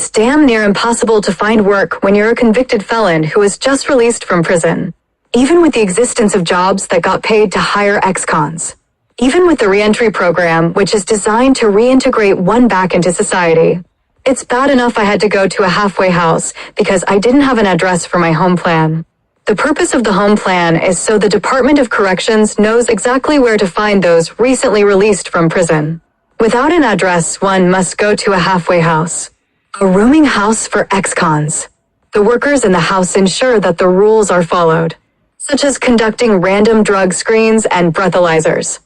It's damn near impossible to find work when you're a convicted felon who is just released from prison. Even with the existence of jobs that got paid to hire ex-cons. Even with the reentry program, which is designed to reintegrate one back into society. It's bad enough I had to go to a halfway house because I didn't have an address for my home plan. The purpose of the home plan is so the Department of Corrections knows exactly where to find those recently released from prison. Without an address, one must go to a halfway house. A rooming house for ex-cons. The workers in the house ensure that the rules are followed, such as conducting random drug screens and breathalyzers.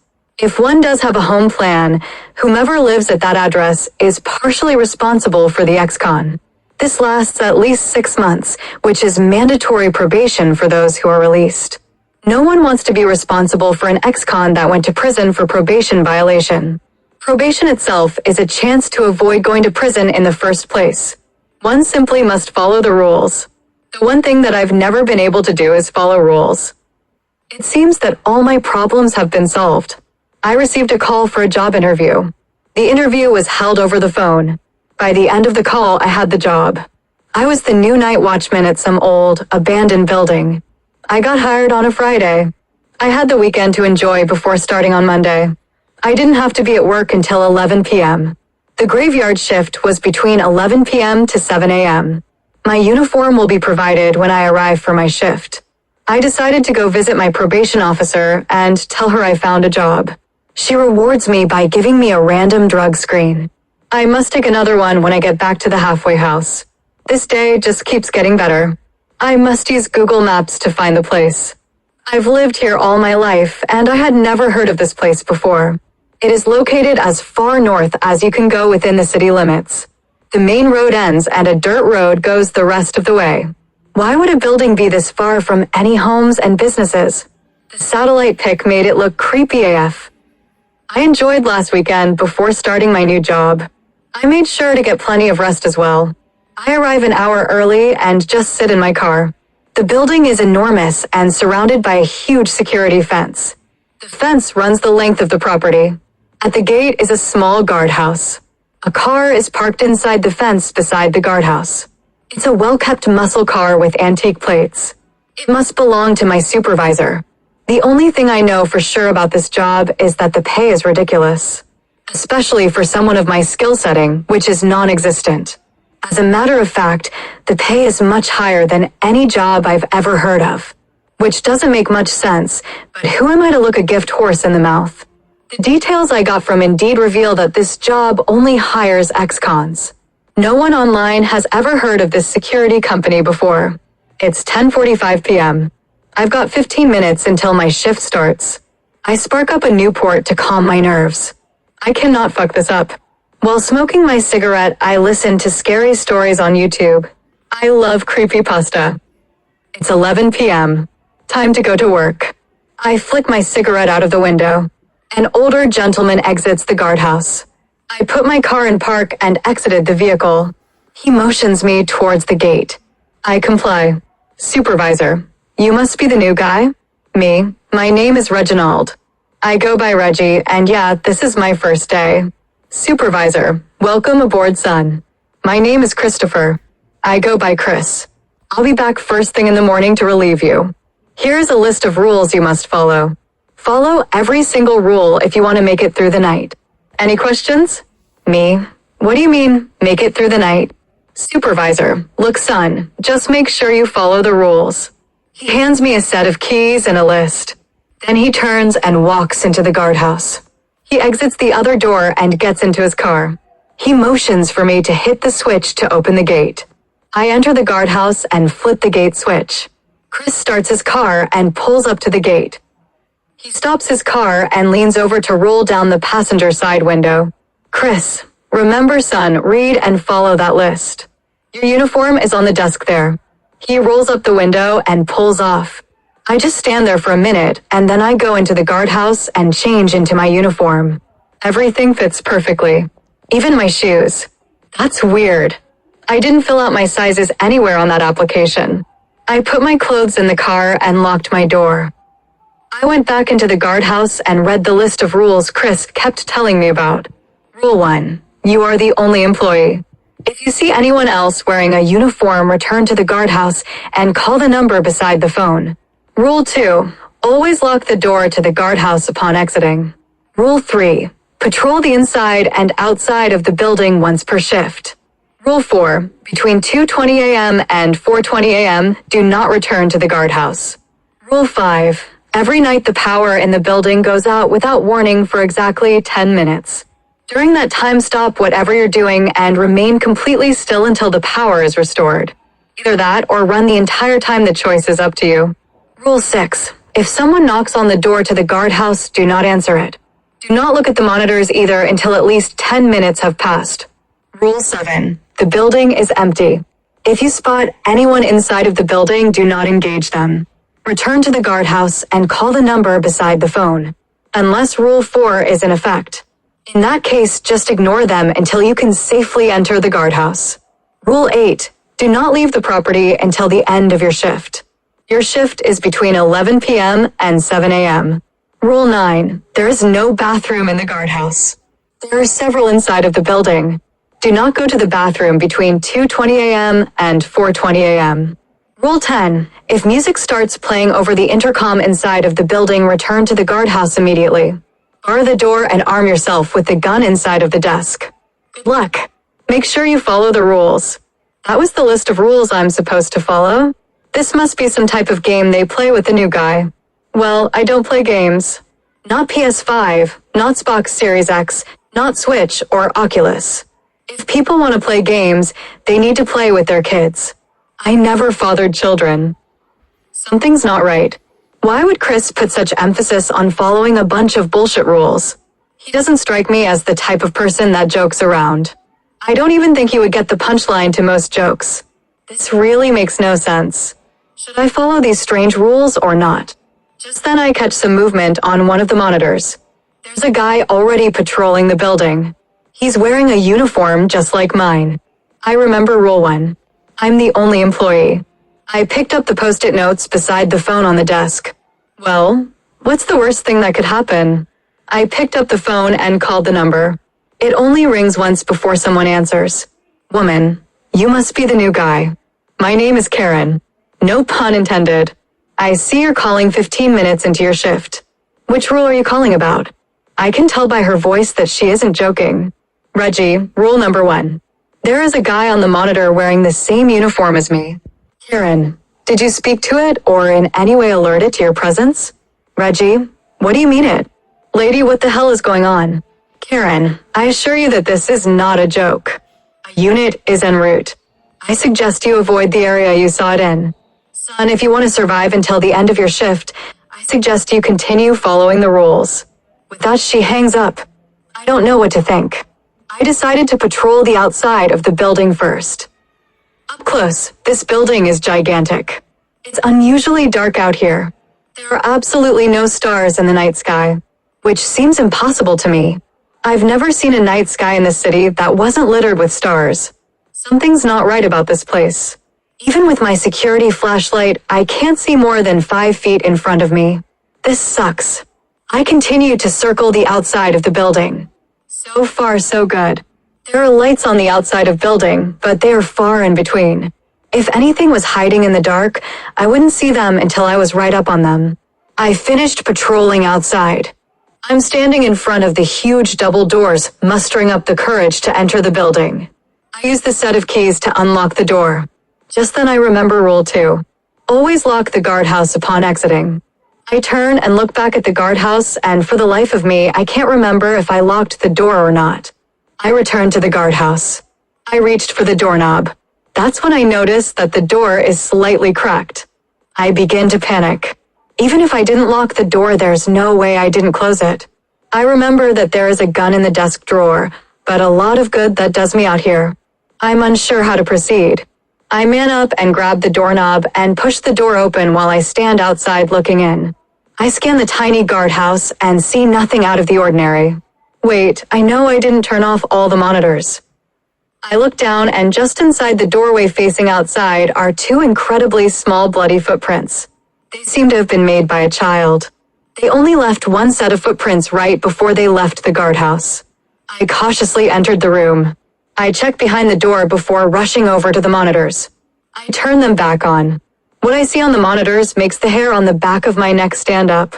If one does have a home plan, whomever lives at that address is partially responsible for the ex-con. This lasts at least 6 months, which is mandatory probation for those who are released. No one wants to be responsible for an ex-con that went to prison for probation violation. Probation itself is a chance to avoid going to prison in the first place. One simply must follow the rules. The one thing that I've never been able to do is follow rules. It seems that all my problems have been solved. I received a call for a job interview. The interview was held over the phone. By the end of the call, I had the job. I was the new night watchman at some old, abandoned building. I got hired on a Friday. I had the weekend to enjoy before starting on Monday. I didn't have to be at work until 11 p.m. The graveyard shift was between 11 p.m. to 7 a.m. My uniform will be provided when I arrive for my shift. I decided to go visit my probation officer and tell her I found a job. She rewards me by giving me a random drug screen. I must take another one when I get back to the halfway house. This day just keeps getting better. I must use Google Maps to find the place. I've lived here all my life, and I had never heard of this place before. It is located as far north as you can go within the city limits. The main road ends and a dirt road goes the rest of the way. Why would a building be this far from any homes and businesses? The satellite pic made it look creepy AF. I enjoyed last weekend before starting my new job. I made sure to get plenty of rest as well. I arrive an hour early and just sit in my car. The building is enormous and surrounded by a huge security fence. The fence runs the length of the property. At the gate is a small guardhouse. A car is parked inside the fence beside the guardhouse. It's a well-kept muscle car with antique plates. It must belong to my supervisor. The only thing I know for sure about this job is that the pay is ridiculous. Especially for someone of my skill setting, which is non-existent. As a matter of fact, the pay is much higher than any job I've ever heard of. Which doesn't make much sense, but who am I to look a gift horse in the mouth? The details I got from Indeed reveal that this job only hires ex-cons. No one online has ever heard of this security company before. It's 10:45 p.m. I've got 15 minutes until my shift starts. I spark up a Newport to calm my nerves. I cannot fuck this up. While smoking my cigarette, I listen to scary stories on YouTube. I love creepypasta. It's 11 p.m. Time to go to work. I flick my cigarette out of the window. An older gentleman exits the guardhouse. I put my car in park and exited the vehicle. He motions me towards the gate. I comply. Supervisor, you must be the new guy? Me, my name is Reginald. I go by Reggie, and yeah, this is my first day. Supervisor, welcome aboard, son. My name is Christopher. I go by Chris. I'll be back first thing in the morning to relieve you. Here's a list of rules you must follow. Follow every single rule if you want to make it through the night. Any questions? Me? What do you mean, make it through the night? Supervisor, look, son, just make sure you follow the rules. He hands me a set of keys and a list. Then he turns and walks into the guardhouse. He exits the other door and gets into his car. He motions for me to hit the switch to open the gate. I enter the guardhouse and flip the gate switch. Chris starts his car and pulls up to the gate. He stops his car and leans over to roll down the passenger side window. Chris, remember, son, read and follow that list. Your uniform is on the desk there. He rolls up the window and pulls off. I just stand there for a minute, and then I go into the guardhouse and change into my uniform. Everything fits perfectly. Even my shoes. That's weird. I didn't fill out my sizes anywhere on that application. I put my clothes in the car and locked my door. I went back into the guardhouse and read the list of rules Chris kept telling me about. Rule 1. You are the only employee. If you see anyone else wearing a uniform, return to the guardhouse and call the number beside the phone. Rule 2. Always lock the door to the guardhouse upon exiting. Rule 3. Patrol the inside and outside of the building once per shift. Rule 4. Between 2:20 a.m. and 4:20 a.m., do not return to the guardhouse. Rule 5. Every night the power in the building goes out without warning for exactly 10 minutes. During that time, stop whatever you're doing and remain completely still until the power is restored. Either that or run the entire time. The choice is up to you. Rule 6. If someone knocks on the door to the guardhouse, do not answer it. Do not look at the monitors either until at least 10 minutes have passed. Rule 7. The building is empty. If you spot anyone inside of the building, do not engage them. Return to the guardhouse and call the number beside the phone, unless Rule 4 is in effect. In that case, just ignore them until you can safely enter the guardhouse. Rule 8. Do not leave the property until the end of your shift. Your shift is between 11 p.m. and 7 a.m. Rule 9. There is no bathroom in the guardhouse. There are several inside of the building. Do not go to the bathroom between 2:20 a.m. and 4:20 a.m. Rule 10. If music starts playing over the intercom inside of the building, return to the guardhouse immediately. Bar the door and arm yourself with the gun inside of the desk. Good luck. Make sure you follow the rules. That was the list of rules I'm supposed to follow. This must be some type of game they play with the new guy. Well, I don't play games. Not PS5, not Xbox Series X, not Switch or Oculus. If people want to play games, they need to play with their kids. I never fathered children. Something's not right. Why would Chris put such emphasis on following a bunch of bullshit rules? He doesn't strike me as the type of person that jokes around. I don't even think he would get the punchline to most jokes. This really makes no sense. Should I follow these strange rules or not? Just then I catch some movement on one of the monitors. There's a guy already patrolling the building. He's wearing a uniform just like mine. I remember Rule 1. I'm the only employee. I picked up the post-it notes beside the phone on the desk. Well, what's the worst thing that could happen? I picked up the phone and called the number. It only rings once before someone answers. Woman, you must be the new guy. My name is Karen. No pun intended. I see you're calling 15 minutes into your shift. Which rule are you calling about? I can tell by her voice that she isn't joking. Reggie, rule number 1. There is a guy on the monitor wearing the same uniform as me. Karen, did you speak to it or in any way alert it to your presence? Reggie, what do you mean it? Lady, what the hell is going on? Karen, I assure you that this is not a joke. A unit is en route. I suggest you avoid the area you saw it in. Son, if you want to survive until the end of your shift, I suggest you continue following the rules. With that, she hangs up. I don't know what to think. I decided to patrol the outside of the building first. Up close, this building is gigantic. It's unusually dark out here. There are absolutely no stars in the night sky, which seems impossible to me. I've never seen a night sky in the city that wasn't littered with stars. Something's not right about this place. Even with my security flashlight, I can't see more than 5 feet in front of me. This sucks. I continue to circle the outside of the building. So far, so good. There are lights on the outside of building, but they are far in between. If anything was hiding in the dark, I wouldn't see them until I was right up on them. I finished patrolling outside. I'm standing in front of the huge double doors, mustering up the courage to enter the building. I use the set of keys to unlock the door. Just then I remember Rule 2. Always lock the guardhouse upon exiting. I turn and look back at the guardhouse, and for the life of me, I can't remember if I locked the door or not. I returned to the guardhouse. I reached for the doorknob. That's when I noticed that the door is slightly cracked. I begin to panic. Even if I didn't lock the door, there's no way I didn't close it. I remember that there is a gun in the desk drawer, but a lot of good that does me out here. I'm unsure how to proceed. I man up and grab the doorknob and push the door open while I stand outside looking in. I scan the tiny guardhouse and see nothing out of the ordinary. Wait, I know I didn't turn off all the monitors. I look down and just inside the doorway facing outside are 2 incredibly small bloody footprints. They seem to have been made by a child. They only left 1 set of footprints right before they left the guardhouse. I cautiously entered the room. I check behind the door before rushing over to the monitors. I turn them back on. What I see on the monitors makes the hair on the back of my neck stand up.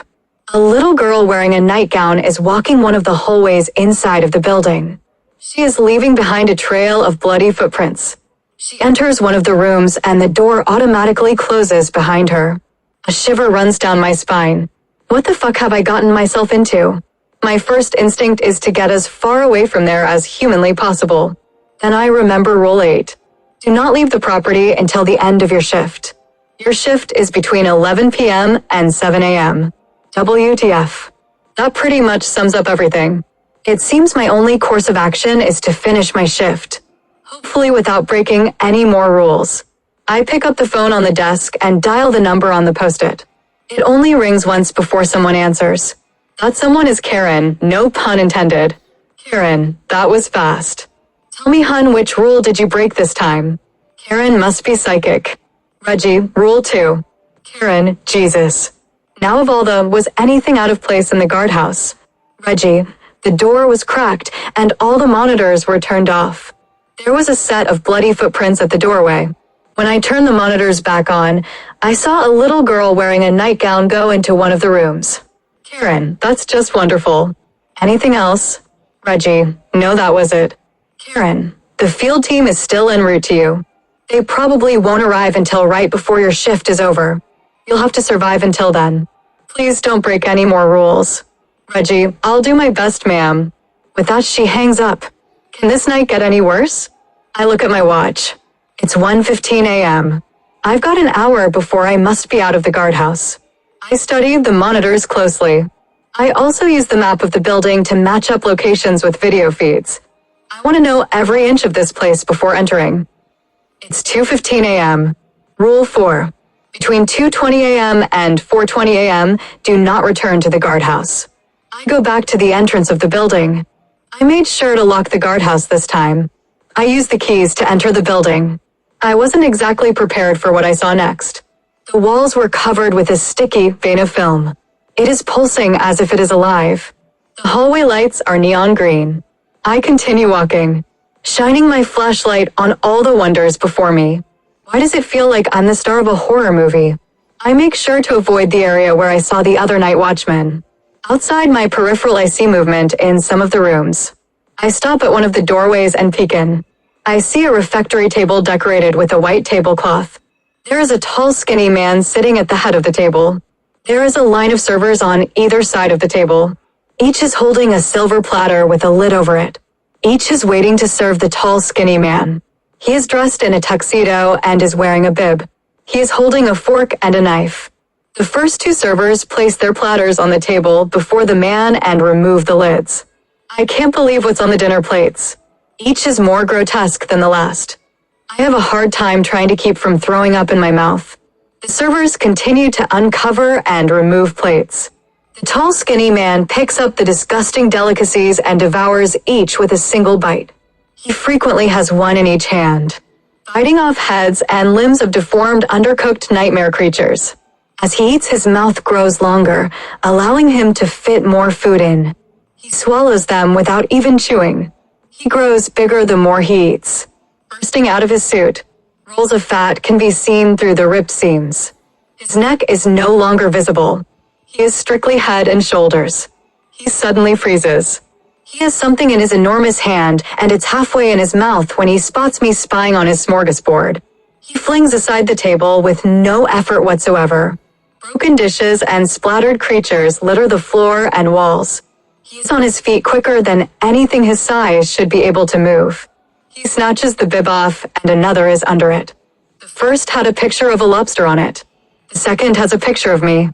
A little girl wearing a nightgown is walking one of the hallways inside of the building. She is leaving behind a trail of bloody footprints. She enters one of the rooms and the door automatically closes behind her. A shiver runs down my spine. What the fuck have I gotten myself into? My first instinct is to get as far away from there as humanly possible. Then I remember Rule 8. Do not leave the property until the end of your shift. Your shift is between 11 p.m. and 7 a.m. WTF. That pretty much sums up everything. It seems my only course of action is to finish my shift, hopefully without breaking any more rules. I pick up the phone on the desk and dial the number on the post-it. It only rings once before someone answers. That someone is Karen, no pun intended. Karen, that was fast. Tell me, hun, which rule did you break this time? Karen must be psychic. Reggie, Rule 2. Karen, Jesus. Now of all them, was anything out of place in the guardhouse? Reggie, the door was cracked and all the monitors were turned off. There was a set of bloody footprints at the doorway. When I turned the monitors back on, I saw a little girl wearing a nightgown go into one of the rooms. Karen, that's just wonderful. Anything else? Reggie, no, that was it. Karen, the field team is still en route to you. They probably won't arrive until right before your shift is over. You'll have to survive until then. Please don't break any more rules. Reggie, I'll do my best, ma'am. With that, she hangs up. Can this night get any worse? I look at my watch. It's 1:15 a.m. I've got an hour before I must be out of the guardhouse. I study the monitors closely. I also use the map of the building to match up locations with video feeds. I want to know every inch of this place before entering. It's 2:15 a.m. Rule 4. Between 2:20 a.m. and 4:20 a.m., do not return to the guardhouse. I go back to the entrance of the building. I made sure to lock the guardhouse this time. I used the keys to enter the building. I wasn't exactly prepared for what I saw next. The walls were covered with a sticky vein of film. It is pulsing as if it is alive. The hallway lights are neon green. I continue walking, shining my flashlight on all the wonders before me. Why does it feel like I'm the star of a horror movie? I make sure to avoid the area where I saw the other night watchman. Outside my peripheral, I see movement in some of the rooms. I stop at one of the doorways and peek in. I see a refectory table decorated with a white tablecloth. There is a tall, skinny man sitting at the head of the table. There is a line of servers on either side of the table. Each is holding a silver platter with a lid over it. Each is waiting to serve the tall, skinny man. He is dressed in a tuxedo and is wearing a bib. He is holding a fork and a knife. The first two servers place their platters on the table before the man and remove the lids. I can't believe what's on the dinner plates. Each is more grotesque than the last. I have a hard time trying to keep from throwing up in my mouth. The servers continue to uncover and remove plates. The tall, skinny man picks up the disgusting delicacies and devours each with a single bite. He frequently has one in each hand, biting off heads and limbs of deformed, undercooked nightmare creatures. As he eats, his mouth grows longer, allowing him to fit more food in. He swallows them without even chewing. He grows bigger the more he eats. Bursting out of his suit, rolls of fat can be seen through the rib seams. His neck is no longer visible. He is strictly head and shoulders. He suddenly freezes. He has something in his enormous hand, and it's halfway in his mouth when he spots me spying on his smorgasbord. He flings aside the table with no effort whatsoever. Broken dishes and splattered creatures litter the floor and walls. He's on his feet quicker than anything his size should be able to move. He snatches the bib off, and another is under it. The first had a picture of a lobster on it. The second has a picture of me.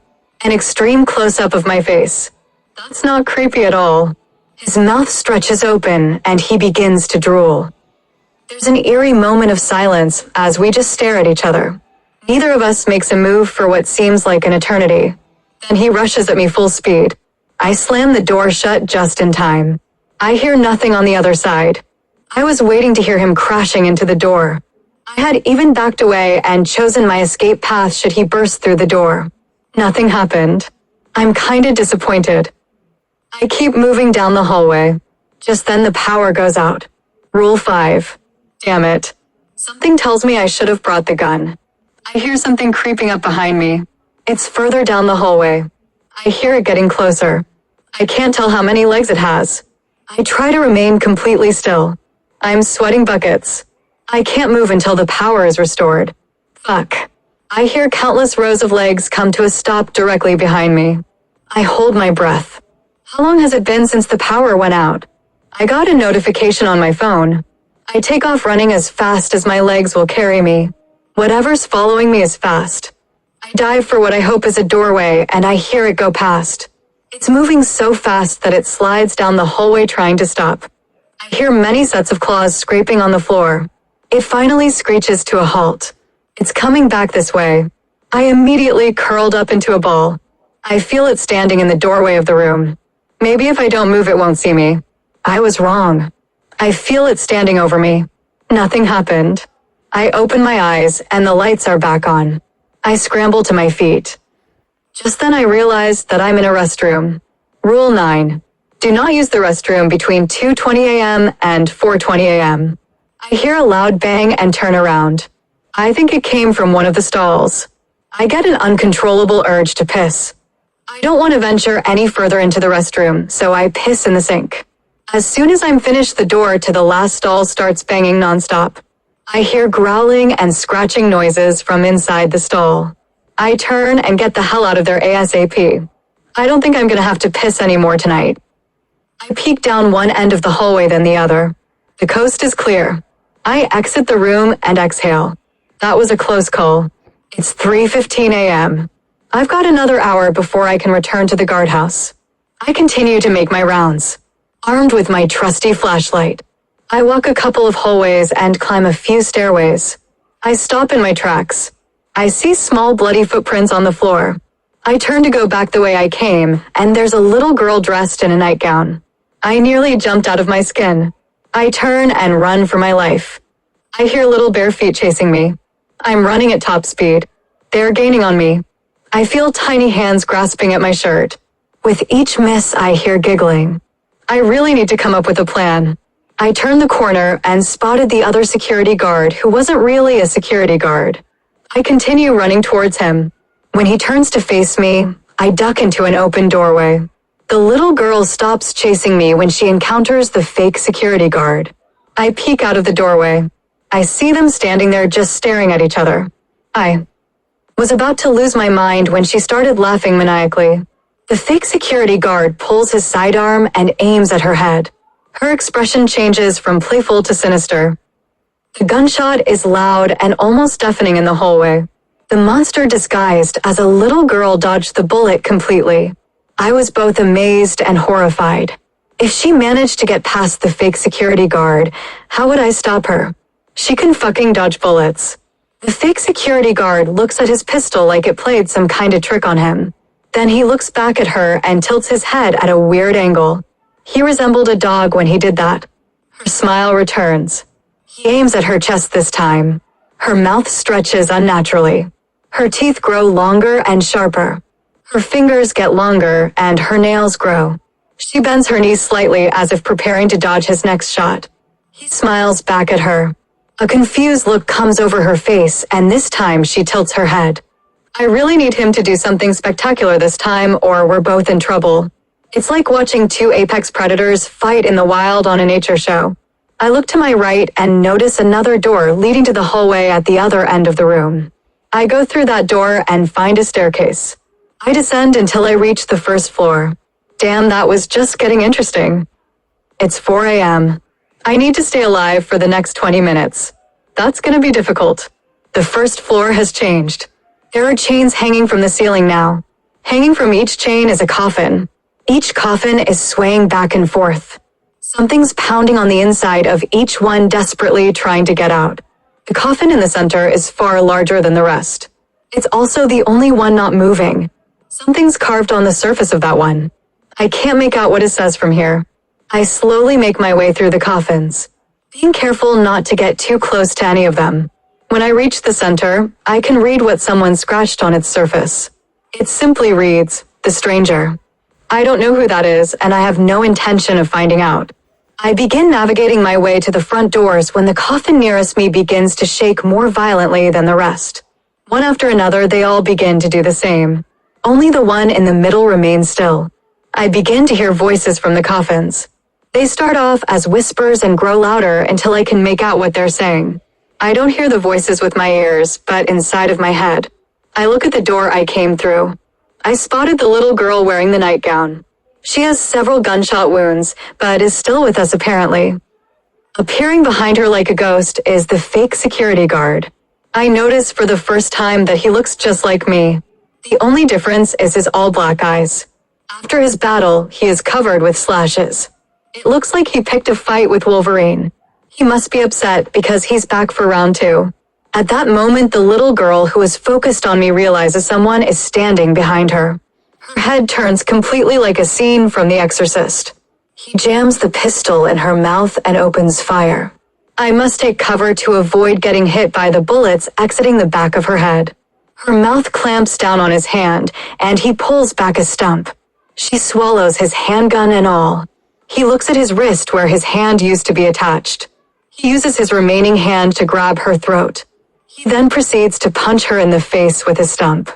An extreme close-up of my face. That's not creepy at all. His mouth stretches open, and he begins to drool. There's an eerie moment of silence as we just stare at each other. Neither of us makes a move for what seems like an eternity. Then he rushes at me full speed. I slam the door shut just in time. I hear nothing on the other side. I was waiting to hear him crashing into the door. I had even backed away and chosen my escape path should he burst through the door. Nothing happened. I'm kinda disappointed. I keep moving down the hallway. Just then the power goes out. Rule 5. Damn it. Something tells me I should have brought the gun. I hear something creeping up behind me. It's further down the hallway. I hear it getting closer. I can't tell how many legs it has. I try to remain completely still. I'm sweating buckets. I can't move until the power is restored. Fuck. I hear countless rows of legs come to a stop directly behind me. I hold my breath. How long has it been since the power went out? I got a notification on my phone. I take off running as fast as my legs will carry me. Whatever's following me is fast. I dive for what I hope is a doorway, and I hear it go past. It's moving so fast that it slides down the hallway trying to stop. I hear many sets of claws scraping on the floor. It finally screeches to a halt. It's coming back this way. I immediately curled up into a ball. I feel it standing in the doorway of the room. Maybe if I don't move, it won't see me. I was wrong. I feel it standing over me. Nothing happened. I open my eyes, and the lights are back on. I scramble to my feet. Just then I realized that I'm in a restroom. Rule 9. Do not use the restroom between 2:20 a.m. and 4:20 a.m. I hear a loud bang and turn around. I think it came from one of the stalls. I get an uncontrollable urge to piss. I don't want to venture any further into the restroom, so I piss in the sink. As soon as I'm finished, the door to the last stall starts banging nonstop. I hear growling and scratching noises from inside the stall. I turn and get the hell out of there ASAP. I don't think I'm gonna have to piss anymore tonight. I peek down one end of the hallway then the other. The coast is clear. I exit the room and exhale. That was a close call. It's 3:15 a.m. I've got another hour before I can return to the guardhouse. I continue to make my rounds, armed with my trusty flashlight. I walk a couple of hallways and climb a few stairways. I stop in my tracks. I see small bloody footprints on the floor. I turn to go back the way I came, and there's a little girl dressed in a nightgown. I nearly jumped out of my skin. I turn and run for my life. I hear little bare feet chasing me. I'm running at top speed. They're gaining on me. I feel tiny hands grasping at my shirt. With each miss, I hear giggling. I really need to come up with a plan. I turned the corner and spotted the other security guard who wasn't really a security guard. I continue running towards him. When he turns to face me, I duck into an open doorway. The little girl stops chasing me when she encounters the fake security guard. I peek out of the doorway. I see them standing there just staring at each other. I was about to lose my mind when she started laughing maniacally. The fake security guard pulls his sidearm and aims at her head. Her expression changes from playful to sinister. The gunshot is loud and almost deafening in the hallway. The monster disguised as a little girl dodged the bullet completely. I was both amazed and horrified. If she managed to get past the fake security guard, how would I stop her? She can fucking dodge bullets. The fake security guard looks at his pistol like it played some kind of trick on him. Then he looks back at her and tilts his head at a weird angle. He resembled a dog when he did that. Her smile returns. He aims at her chest this time. Her mouth stretches unnaturally. Her teeth grow longer and sharper. Her fingers get longer and her nails grow. She bends her knees slightly as if preparing to dodge his next shot. He smiles back at her. A confused look comes over her face, and this time she tilts her head. I really need him to do something spectacular this time, or we're both in trouble. It's like watching two apex predators fight in the wild on a nature show. I look to my right and notice another door leading to the hallway at the other end of the room. I go through that door and find a staircase. I descend until I reach the first floor. Damn, that was just getting interesting. It's 4 a.m. I need to stay alive for the next 20 minutes. That's gonna be difficult. The first floor has changed. There are chains hanging from the ceiling now. Hanging from each chain is a coffin. Each coffin is swaying back and forth. Something's pounding on the inside of each one, desperately trying to get out. The coffin in the center is far larger than the rest. It's also the only one not moving. Something's carved on the surface of that one. I can't make out what it says from here. I slowly make my way through the coffins, being careful not to get too close to any of them. When I reach the center, I can read what someone scratched on its surface. It simply reads, "The Stranger." I don't know who that is, and I have no intention of finding out. I begin navigating my way to the front doors when the coffin nearest me begins to shake more violently than the rest. One after another, they all begin to do the same. Only the one in the middle remains still. I begin to hear voices from the coffins. They start off as whispers and grow louder until I can make out what they're saying. I don't hear the voices with my ears, but inside of my head. I look at the door I came through. I spotted the little girl wearing the nightgown. She has several gunshot wounds, but is still with us apparently. Appearing behind her like a ghost is the fake security guard. I notice for the first time that he looks just like me. The only difference is his all-black eyes. After his battle, he is covered with slashes. It looks like he picked a fight with Wolverine. He must be upset because he's back for round 2. At that moment, the little girl who is focused on me realizes someone is standing behind her. Her head turns completely like a scene from The Exorcist. He jams the pistol in her mouth and opens fire. I must take cover to avoid getting hit by the bullets exiting the back of her head. Her mouth clamps down on his hand, and he pulls back a stump. She swallows his handgun and all. He looks at his wrist where his hand used to be attached. He uses his remaining hand to grab her throat. He then proceeds to punch her in the face with his stump.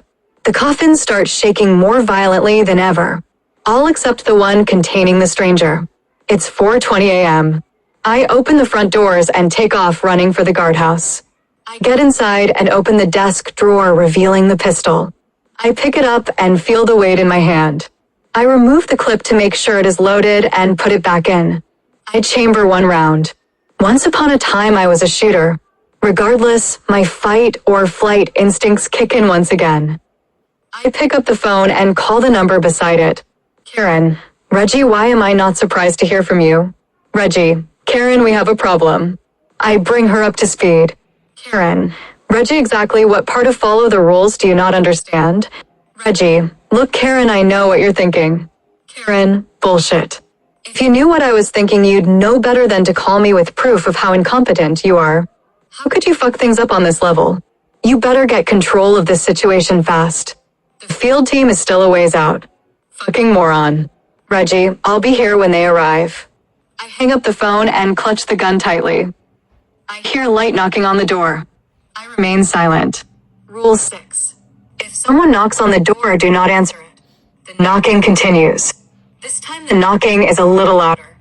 The coffin starts shaking more violently than ever, all except the one containing the stranger. It's 4:20 a.m. I open the front doors and take off running for the guardhouse. I get inside and open the desk drawer, revealing the pistol. I pick it up and feel the weight in my hand. I remove the clip to make sure it is loaded and put it back in. I chamber one round. Once upon a time, I was a shooter. Regardless, my fight or flight instincts kick in once again. I pick up the phone and call the number beside it. Karen, Reggie, why am I not surprised to hear from you? Reggie, Karen, we have a problem. I bring her up to speed. Karen, Reggie, exactly what part of follow the rules do you not understand? Reggie, look, Karen, I know what you're thinking. Karen, bullshit. If you knew what I was thinking, you'd know better than to call me with proof of how incompetent you are. How could you fuck things up on this level? You better get control of this situation fast. The field team is still a ways out. Fucking moron. Reggie, I'll be here when they arrive. I hang up the phone and clutch the gun tightly. I hear light knocking on the door. I remain silent. Rule 6. If someone knocks on the door, do not answer it. The knocking continues. This time the knocking is a little louder.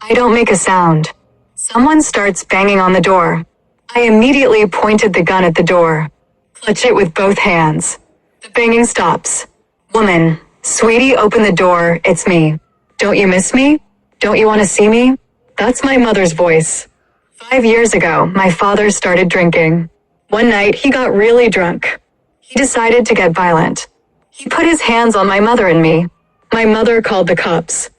I don't make a sound. Someone starts banging on the door. I immediately pointed the gun at the door. Clutch it with both hands. The banging stops. Woman, sweetie, open the door, it's me. Don't you miss me? Don't you want to see me? That's my mother's voice. 5 years ago, my father started drinking. One night, he got really drunk. He decided to get violent. He put his hands on my mother and me. My mother called the cops.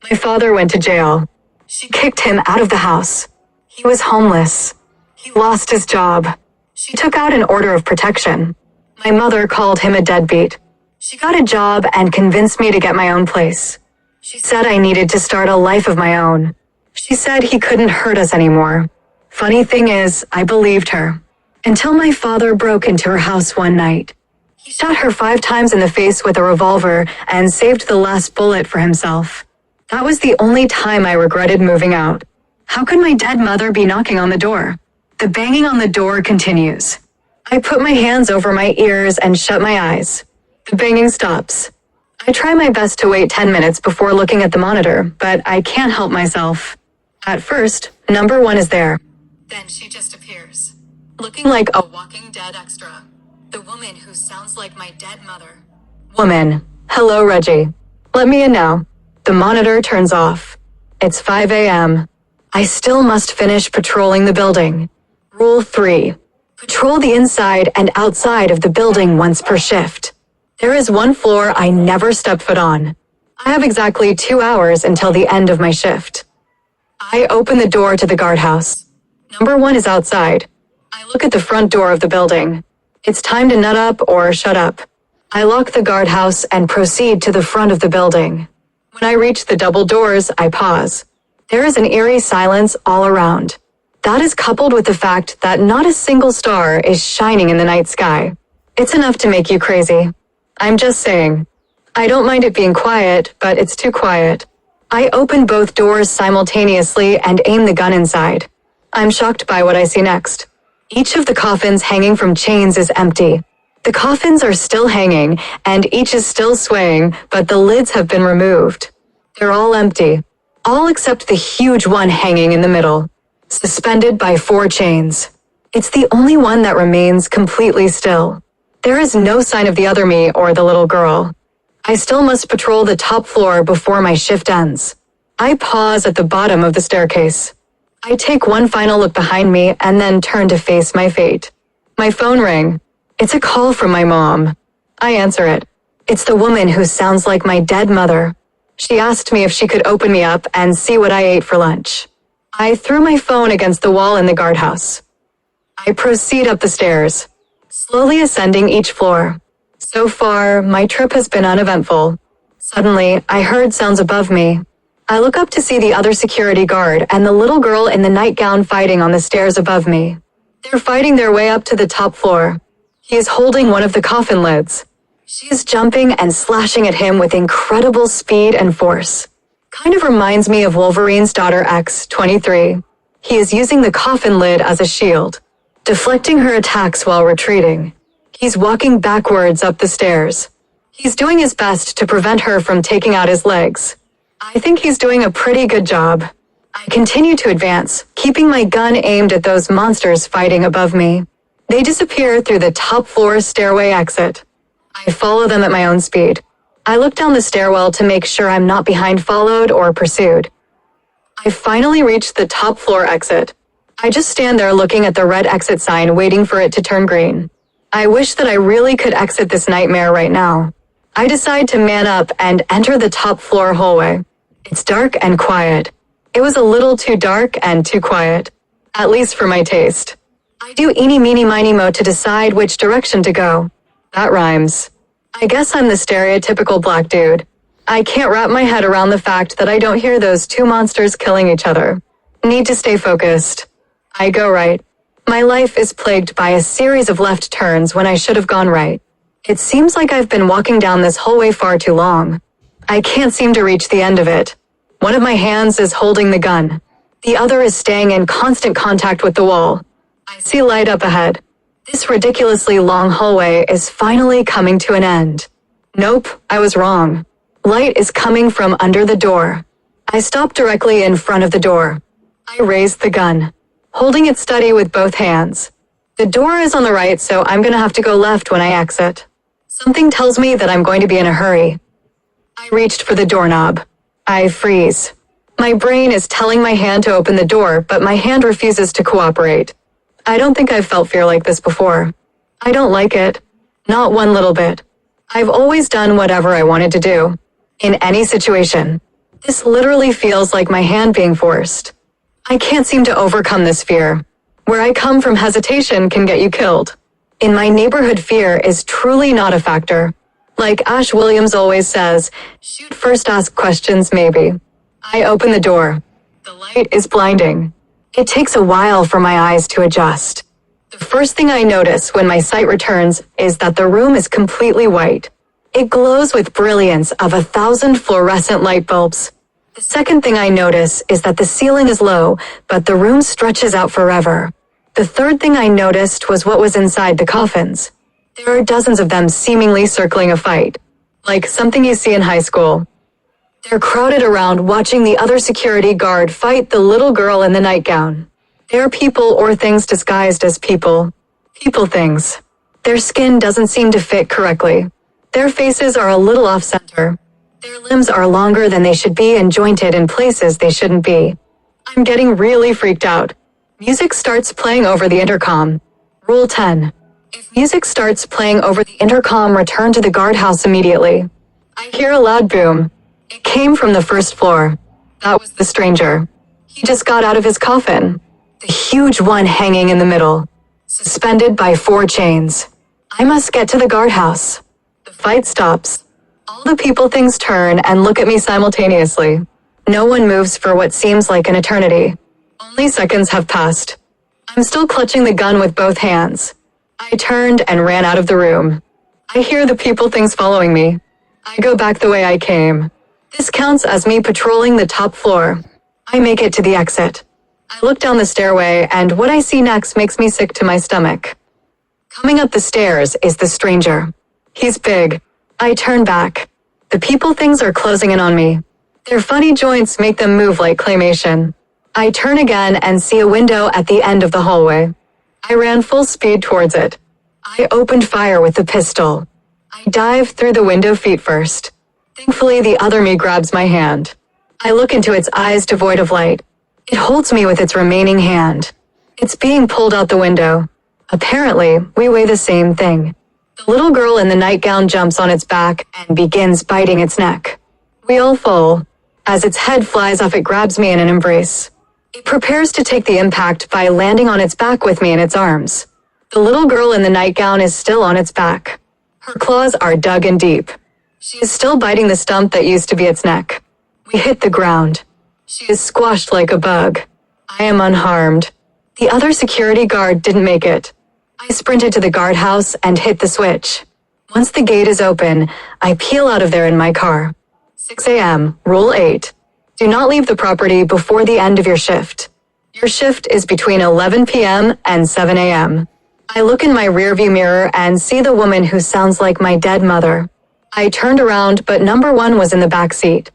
My father went to jail. She kicked him out of the house. He was homeless. He lost his job. She took out an order of protection. My mother called him a deadbeat. She got a job and convinced me to get my own place. She said I needed to start a life of my own. She said he couldn't hurt us anymore. Funny thing is, I believed her. Until my father broke into her house one night. He shot her 5 times in the face with a revolver and saved the last bullet for himself. That was the only time I regretted moving out. How could my dead mother be knocking on the door? The banging on the door continues. I put my hands over my ears and shut my eyes. The banging stops. I try my best to wait 10 minutes before looking at the monitor, but I can't help myself. At first, number 1 is there. Then she just appears, looking like a Walking Dead extra. The woman who sounds like my dead mother. Woman, hello Reggie. Let me in now. The monitor turns off. It's 5 a.m. I still must finish patrolling the building. Rule 3. Patrol the inside and outside of the building once per shift. There is one floor I never step foot on. I have exactly 2 hours until the end of my shift. I open the door to the guardhouse. Number 1 is outside. I look at the front door of the building. It's time to nut up or shut up. I lock the guardhouse and proceed to the front of the building. When I reach the double doors, I pause. There is an eerie silence all around. That is coupled with the fact that not a single star is shining in the night sky. It's enough to make you crazy. I'm just saying. I don't mind it being quiet, but it's too quiet. I open both doors simultaneously and aim the gun inside. I'm shocked by what I see next. Each of the coffins hanging from chains is empty. The coffins are still hanging, and each is still swaying, but the lids have been removed. They're all empty. All except the huge one hanging in the middle, suspended by 4 chains. It's the only one that remains completely still. There is no sign of the other me or the little girl. I still must patrol the top floor before my shift ends. I pause at the bottom of the staircase. I take one final look behind me and then turn to face my fate. My phone rang. It's a call from my mom. I answer it. It's the woman who sounds like my dead mother. She asked me if she could open me up and see what I ate for lunch. I threw my phone against the wall in the guardhouse. I proceed up the stairs, slowly ascending each floor. So far, my trip has been uneventful. Suddenly, I heard sounds above me. I look up to see the other security guard and the little girl in the nightgown fighting on the stairs above me. They're fighting their way up to the top floor. He is holding one of the coffin lids. She is jumping and slashing at him with incredible speed and force. Kind of reminds me of Wolverine's daughter X, 23. He is using the coffin lid as a shield, deflecting her attacks while retreating. He's walking backwards up the stairs. He's doing his best to prevent her from taking out his legs. I think he's doing a pretty good job. I continue to advance, keeping my gun aimed at those monsters fighting above me. They disappear through the top floor stairway exit. I follow them at my own speed. I look down the stairwell to make sure I'm not behind followed or pursued. I finally reach the top floor exit. I just stand there looking at the red exit sign waiting for it to turn green. I wish that I really could exit this nightmare right now. I decide to man up and enter the top floor hallway. It's dark and quiet. It was a little too dark and too quiet, at least for my taste. I do eeny meeny miny mo to decide which direction to go. That rhymes. I guess I'm the stereotypical black dude. I can't wrap my head around the fact that I don't hear those 2 monsters killing each other. Need to stay focused. I go right. My life is plagued by a series of left turns when I should have gone right. It seems like I've been walking down this hallway far too long. I can't seem to reach the end of it. One of my hands is holding the gun. The other is staying in constant contact with the wall. I see light up ahead. This ridiculously long hallway is finally coming to an end. Nope, I was wrong. Light is coming from under the door. I stop directly in front of the door. I raise the gun, holding it steady with both hands. The door is on the right, so I'm gonna have to go left when I exit. Something tells me that I'm going to be in a hurry. I reached for the doorknob. I freeze. My brain is telling my hand to open the door, but my hand refuses to cooperate. I don't think I've felt fear like this before. I don't like it. Not one little bit. I've always done whatever I wanted to do. In any situation. This literally feels like my hand being forced. I can't seem to overcome this fear. Where I come from, hesitation can get you killed. In my neighborhood, fear is truly not a factor. Like Ash Williams always says, shoot first, ask questions maybe. I open the door. The light is blinding. It takes a while for my eyes to adjust. The first thing I notice when my sight returns is that the room is completely white. It glows with brilliance of 1,000 fluorescent light bulbs. The second thing I notice is that the ceiling is low, but the room stretches out forever. The third thing I noticed was what was inside the coffins. There are dozens of them seemingly circling a fight, like something you see in high school. They're crowded around watching the other security guard fight the little girl in the nightgown. They're people or things disguised as people. People things. Their skin doesn't seem to fit correctly. Their faces are a little off-center. Their limbs are longer than they should be and jointed in places they shouldn't be. I'm getting really freaked out. Music starts playing over the intercom. Rule 10. If music starts playing over the intercom, return to the guardhouse immediately. I hear a loud boom. It came from the first floor. That was the stranger. He just got out of his coffin. The huge one hanging in the middle, suspended by 4 chains. I must get to the guardhouse. The fight stops. All the people things turn and look at me simultaneously. No one moves for what seems like an eternity. Only seconds have passed. I'm still clutching the gun with both hands. I turned and ran out of the room. I hear the people things following me. I go back the way I came. This counts as me patrolling the top floor. I make it to the exit. I look down the stairway, and what I see next makes me sick to my stomach. Coming up the stairs is the stranger. He's big. I turn back. The people things are closing in on me. Their funny joints make them move like claymation. I turn again and see a window at the end of the hallway. I ran full speed towards it. I opened fire with the pistol. I dive through the window feet first. Thankfully, the other me grabs my hand. I look into its eyes devoid of light. It holds me with its remaining hand. It's being pulled out the window. Apparently, we weigh the same thing. The little girl in the nightgown jumps on its back and begins biting its neck. We all fall. As its head flies off, it grabs me in an embrace. It prepares to take the impact by landing on its back with me in its arms. The little girl in the nightgown is still on its back. Her claws are dug in deep. She is still biting the stump that used to be its neck. We hit the ground. She is squashed like a bug. I am unharmed. The other security guard didn't make it. I sprinted to the guardhouse and hit the switch. Once the gate is open, I peel out of there in my car. 6 a.m., Rule 8. Do not leave the property before the end of your shift. Your shift is between 11 p.m. and 7 a.m. I look in my rearview mirror and see the woman who sounds like my dead mother. I turned around, but number 1 was in the back seat.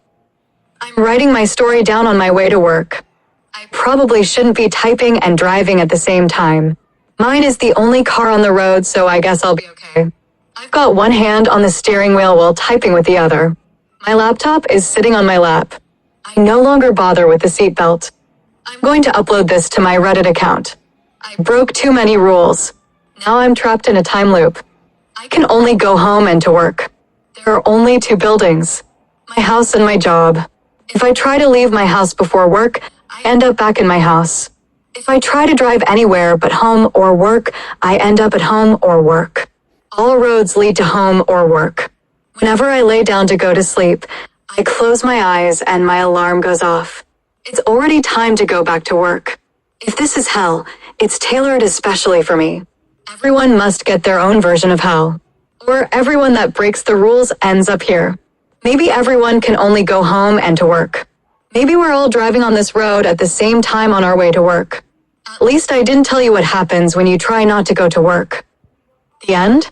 I'm writing my story down on my way to work. I probably shouldn't be typing and driving at the same time. Mine is the only car on the road, so I guess I'll be okay. I've got one hand on the steering wheel while typing with the other. My laptop is sitting on my lap. I no longer bother with the seatbelt. I'm going to upload this to my Reddit account. I broke too many rules. Now I'm trapped in a time loop. I can only go home and to work. There are only 2 buildings. My house and my job. If I try to leave my house before work, I end up back in my house. If I try to drive anywhere but home or work, I end up at home or work. All roads lead to home or work. Whenever I lay down to go to sleep, I close my eyes and my alarm goes off. It's already time to go back to work. If this is hell, it's tailored especially for me. Everyone must get their own version of hell. Or everyone that breaks the rules ends up here. Maybe everyone can only go home and to work. Maybe we're all driving on this road at the same time on our way to work. At least I didn't tell you what happens when you try not to go to work. The end?